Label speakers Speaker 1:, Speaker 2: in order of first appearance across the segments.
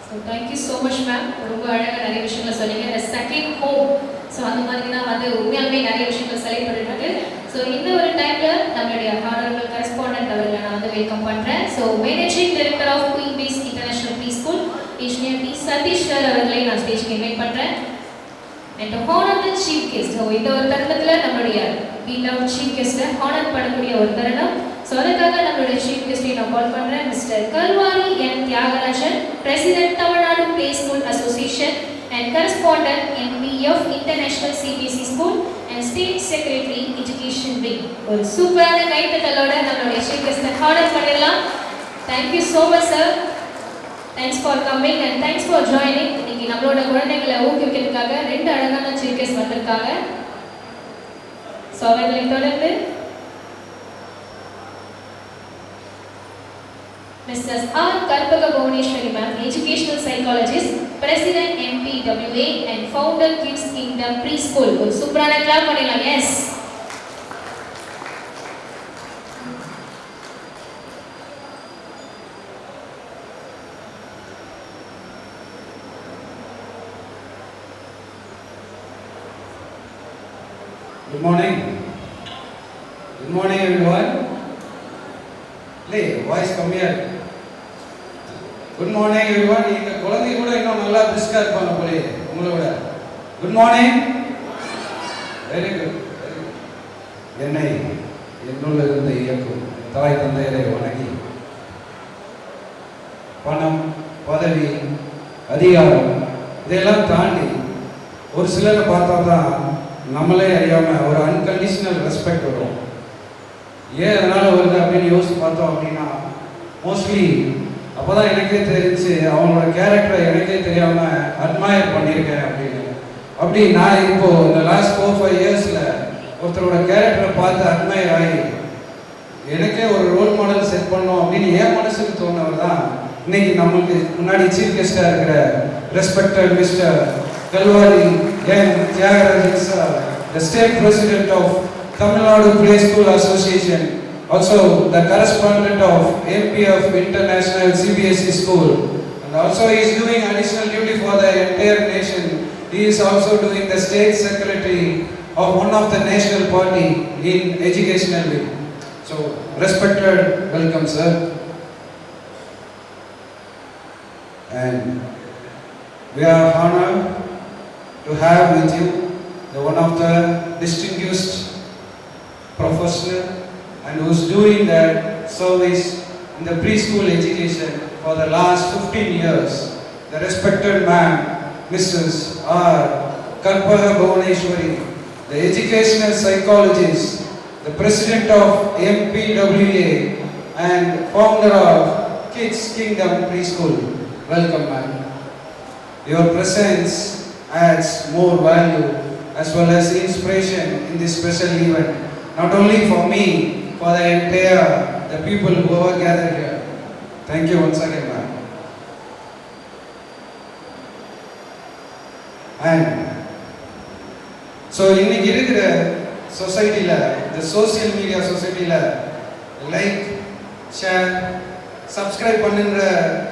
Speaker 1: So thank you so much ma'am. ரொம்ப அழகாக நிறைய விஷயங்களை சொன்னீங்க. Second home. ஸோ அந்த மாதிரி தான் வந்து உண்மையாலுமே நிறைய விஷயங்கள் செயல்படுறது. ஸோ இந்த ஒரு டைமில் நம்மளுடைய ஹானரபிள் கரஸ்பாண்டன்ட் அவர்களை நான் வந்து வெல்கம் பண்ணுறேன். So managing director of Queen Bees International Pre School engineer D Sathish sir அவர்களை நான் ஸ்டேஜ்க்கு இன்வைட் பண்ணுறேன். And honour the chief guest. So இந்த ஒரு தருணத்தில் நம்மளுடைய beloved சீஃப் கெஸ்ட்டை ஹானர் பண்ணக்கூடிய ஒரு தருணம். ஸோ அதுக்காக நம்மளுடைய சீஃப் கெஸ்ட்டை நான் கால் பண்ணுறேன். Mister Calvary N Thiyagarajan, president Tamil Nadu play school association and correspondent MPF International CBSE school and state secretary education wing. ஒரு சூப்பரான கைத்தட்டலோட நம்மளுடைய சீஃப் கெஸ்ட்டை ஹானர் பண்ணிடலாம். Thank you so much sir. Thanks for coming and thanks for joining. இன்னைக்கு நம்மளோட குழந்தைகளை ஊக்குவிக்கிறதுக்காக 2 அழகான சீஃப் கெஸ்ட் வந்திருக்காங்க. ஸோ அவர்களை தொடர்ந்து Mrs. R. Karpaga Bhuvaneshwari ma'am, educational psychologist, president MPWA and founder Kids Kingdom Preschool. ஒரு சூப்பரான கிளாப் பண்ணலாம். S.
Speaker 2: Good morning. Good morning everyone. Hey, voice come here. Good morning everyone. இந்த குழந்தை கூட இன்னும் நல்லா பிரிஸ்கா இருப்பாங்க போலே உங்களோட. Good morning. Very good. என்னை என்னுள்ள இருந்து இயக்கும் தாய் தந்தையரை வணங்கி பணம், பதவி, அதிகாரம் இதெல்லாம் தாண்டி ஒரு சிலரை பார்த்தா தான் நம்மளே அறியாமல் ஒரு அன்கண்டிஷனல் ரெஸ்பெக்ட் வரும். ஏன் அதனால் வருது அப்படின்னு யோசிச்சு பார்த்தோம் அப்படின்னா மோஸ்ட்லி அப்போ தான் எனக்கே தெரிஞ்சு அவங்களோட கேரக்டரை எனக்கே தெரியாமல் அட்மையர் பண்ணியிருக்கேன் அப்படின்னு. அப்படி நான் இப்போது இந்த லாஸ்ட் 4-5 இயர்ஸில் ஒருத்தரோட கேரக்டரை பார்த்து அட்மையர் ஆகி எனக்கே ஒரு ரோல் மாடல் செட் பண்ணோம் அப்படின்னு என் மனசுக்கு தோணுவர் தான் இன்னைக்கு நம்மளுக்கு முன்னாடி சீஃப் கெஸ்டாக இருக்கிற respected mister Calvary N Thiyagarajan sir, the state president of Tamil Nadu Play School Association, also the correspondent of MPF International CBSE School, and also he is doing additional duty for the entire nation. He is also doing the state secretary of one of the national party in educational wing. So respected, welcome sir. And we are honored to have with you the one of the distinguished professional and who is doing that service in the preschool education for the last 15 years, the respected ma'am, Mrs. R. Karpaga Bhuvaneshwari, the educational psychologist, the president of MPWA and founder of Kids Kingdom Preschool. Welcome ma'am. Your presence adds more value as well as inspiration in this special event, not only for me, for the entire the people who are gathered here. Thank you once again ma'am. And so இன்னைக்கு இருக்கிற சொசைட்டில, the social media சொசைட்டில like, share, subscribe பண்ணுன்ற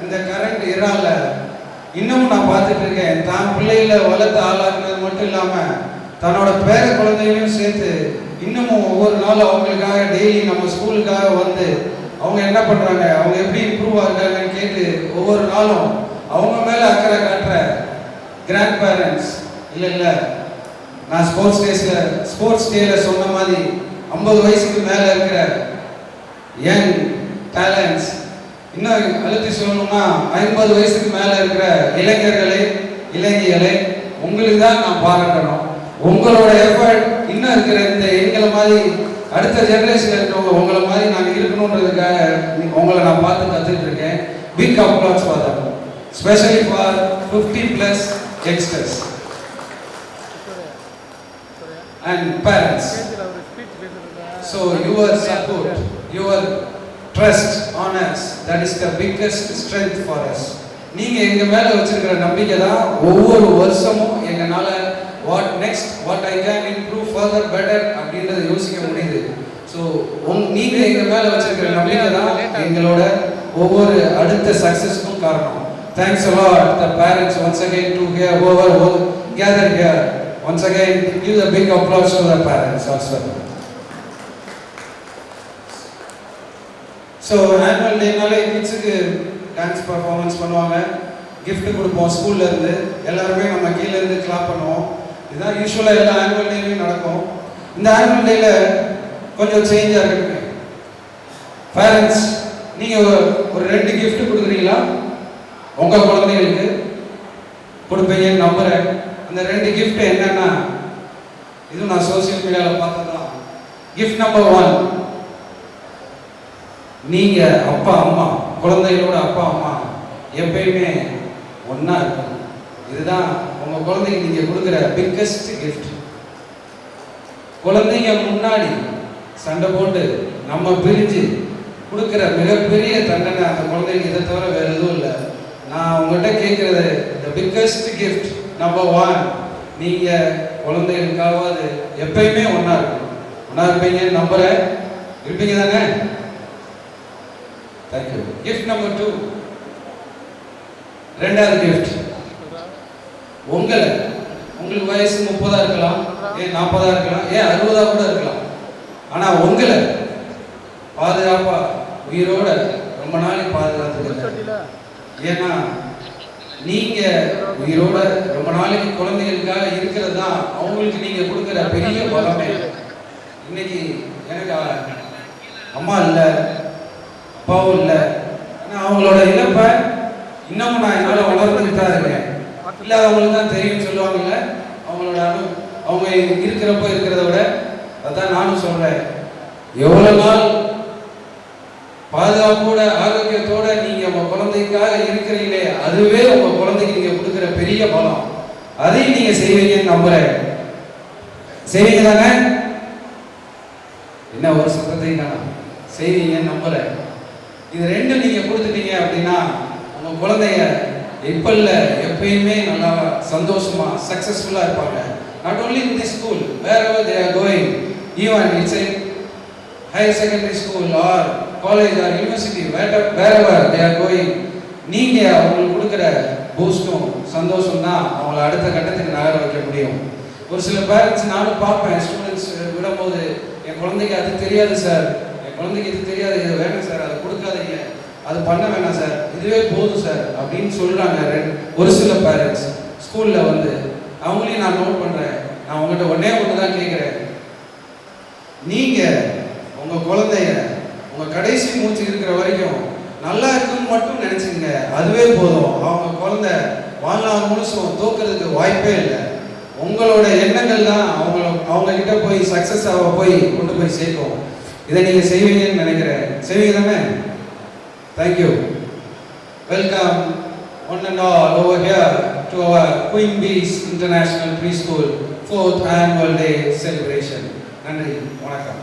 Speaker 2: இந்த current இரால இன்னமும் நான் பார்த்துட்டு இருக்கேன். தான் பிள்ளைகளை வளர்த்து ஆளாக்குறது மட்டும் இல்லாமல் தன்னோட பேர குழந்தைகளையும் சேர்த்து இன்னமும் ஒவ்வொரு நாளும் அவங்களுக்காக டெய்லி நம்ம ஸ்கூலுக்காக வந்து அவங்க என்ன பண்ணுறாங்க, அவங்க எப்படி இம்ப்ரூவ் ஆகுறாங்கன்னு கேட்டு ஒவ்வொரு நாளும் அவங்க மேலே அக்கறை காட்டுற கிராண்ட் பேரண்ட்ஸ். இல்லை நான் ஸ்போர்ட்ஸ் டேல சொன்ன மாதிரி 50 வயசுக்கு மேலே இருக்கிற யங் டேலண்ட்ஸ், இன்னும் அழுத்தி சொல்லணும்னா 50 வயசுக்கு மேலே இருக்கிற இளைஞர்களே இளைஞர்களே உங்களுக்கு தான் நான் பாராட்டணும். உங்களோட எஃபர்ட் இன்னும் இருக்கிற இந்த எங்களை மாதிரி அடுத்த ஜெனரேஷன் இருக்கிறவங்க உங்களை மாதிரி நாங்கள் இருக்கணுன்றதுக்காக உங்களை நான் பார்த்து கற்றுட்டு இருக்கேன். Big applause for that, specially for 50+ youngsters and parents. So your support, your trust on us, that is the biggest strength for us. நீங்க எங்க மேல வச்சிருக்கிற நம்பிக்கை தான் ஒவ்வொரு வருஷமும் எங்கனால what I can improve further better அப்படின்றத யோசிக்க முடியுது. ஸோ நீங்கள் எங்கள் மேலே வச்சிருக்கிற நம்பிக்கை தான் எங்களோட ஒவ்வொரு அடுத்த சக்ஸஸ்க்கும் காரணம். Thanks a lot, the parents, once again to here, whoever gathered here. Once again, give a big applause to the parents also. So, annual day நாளே கிட்ஸுக்கு டான்ஸ் பர்ஃபார்மன்ஸ் பண்ணுவாங்க, gift கொடுப்போம் ஸ்கூல்ல இருந்து, எல்லாருமே நம்ம கீழ இருந்து கிளாப் பண்ணுவோம். இதுதான் யூசுவலாக எல்லா ஆனுவல் டேலையும் நடக்கும். இந்த ஆனுவல் டேல கொஞ்சம் சேஞ்சாக இருக்குங்க. பேரண்ட்ஸ், நீங்கள் ஒரு 2 gift கொடுக்குறீங்களா உங்கள் குழந்தைகளுக்கு? கொடுப்பீங்கன்னு நம்புகிறேன். அந்த 2 gift என்னன்னா, இது நான் சோசியல் மீடியாவில் பார்த்ததான். gift நம்பர் 1, நீங்கள் அப்பா அம்மா, குழந்தைகளோட அப்பா அம்மா எப்பயுமே ஒன்றா இருக்கணும். இதுதான் உங்கள் குழந்தைக்கு நீங்கள் கொடுக்குற பிக்கஸ்ட் கிஃப்ட். குழந்தைங்க முன்னாடி சண்டை போட்டு நம்ம பிரிஞ்சு கொடுக்குற மிகப்பெரிய தண்டனை அந்த குழந்தைக்கு இதை தவிர வேறு எதுவும் இல்லை. நான் உங்கள்கிட்ட கேட்குறது, த பிக்கஸ்ட் கிஃப்ட் நம்பர் 1, நீங்கள் குழந்தைகளுக்காவது எப்பயுமே ஒன்றா இருக்கணும். ஒன்றா இருப்பீங்கன்னு நம்புகிறேன். இருப்பீங்க தானே? தேங்க்யூ. கிஃப்ட் நம்பர் 2, ரெண்டாவது கிஃப்ட். உங்களுக்கு வயசு 30 இருக்கலாம், ஏன் 40 இருக்கலாம், ஏன் 60 கூட இருக்கலாம். ஆனால் உங்களை பாதுகாப்பா உயிரோட ரொம்ப நாளைக்கு பாதுகாத்துக்கல. ஏன்னா நீங்க உயிரோட ரொம்ப நாளைக்கு குழந்தைகளுக்காக இருக்கிறது தான் அவங்களுக்கு நீங்க கொடுக்குற பெரிய பலமே. இன்னைக்கு எனக்கு அம்மா இல்லை, அப்பாவும் இல்லை. ஆனால் அவங்களோட இழப்பை இன்னமும் நான் என்னால் உணர்ந்துட்டு தான் இருக்கேன். இல்லை அவங்களுக்கு தான் தெரியும்னு சொல்லுவாங்கல்ல, அவங்களோட அவங்க இருக்கிறப்ப இருக்கிறத விட அதான் நானும் சொல்கிறேன். எவ்வளோ நாள் பாதுகாப்போட ஆரோக்கியத்தோட நீங்கள் உங்கள் குழந்தைக்காக இருக்கிறீங்களே, அதுவே உங்கள் குழந்தைக்கு நீங்கள் கொடுக்குற பெரிய பலம். அதையும் நீங்கள் செய்வீங்கன்னு நம்புகிறேன். செய்வீங்க தானே? என்ன ஒரு சத்தத்தையும் தானே செய்வீங்கன்னு நம்புகிறேன். இது 2 நீங்கள் கொடுத்துட்டீங்க அப்படின்னா உங்கள் குழந்தைய இப்போ இல்லை எப்பயுமே நல்லா சந்தோஷமாக சக்ஸஸ்ஃபுல்லாக இருப்பாங்க. Not only in the school, where they are going, even it's a higher secondary school or college or university, where they are going, நீங்கள் அவங்களுக்கு கொடுக்குற பூஸ்டும் சந்தோஷம் தான் அவங்கள அடுத்த கட்டத்துக்கு நகர வைக்க முடியும். ஒரு சில பேரண்ட்ஸ் நானும் பார்ப்பேன், ஸ்டூடெண்ட்ஸ் விடும்போது, என் குழந்தைக்கு அது தெரியாது சார், என் குழந்தைக்கு இது தெரியாது, இது வேணும் சார், அதை கொடுக்காதீங்க, அது பண்ண வேணாம் சார், இதுவே போதும் சார் அப்படின்னு சொல்கிறாங்க. ஒரு சில பேரண்ட்ஸ் ஸ்கூலில் வந்து அவங்களையும் நான் நோட் பண்ணுறேன். நான் உங்கள்கிட்ட ஒன்று தான் கேட்குறேன். நீங்கள் உங்கள் குழந்தைய உங்கள் கடைசி மூச்சு இருக்கிற வரைக்கும் நல்லா இருக்குன்னு மட்டும் நினச்சிங்க, அதுவே போதும். அவங்க குழந்தை வாழ்நாள் முழுசும் தோக்கிறதுக்கு வாய்ப்பே இல்லை. உங்களோட எண்ணங்கள் தான் அவங்க கிட்ட போய் சக்ஸஸாக போய் கொண்டு போய் சேர்க்கும். இதை நீங்கள் செய்வீங்கன்னு நினைக்கிறேன். செய்வீங்க தானே? Thank you. Welcome one and all over here to our Queen Bees International Preschool 4th Annual Day celebration. நன்றி, வணக்கம்.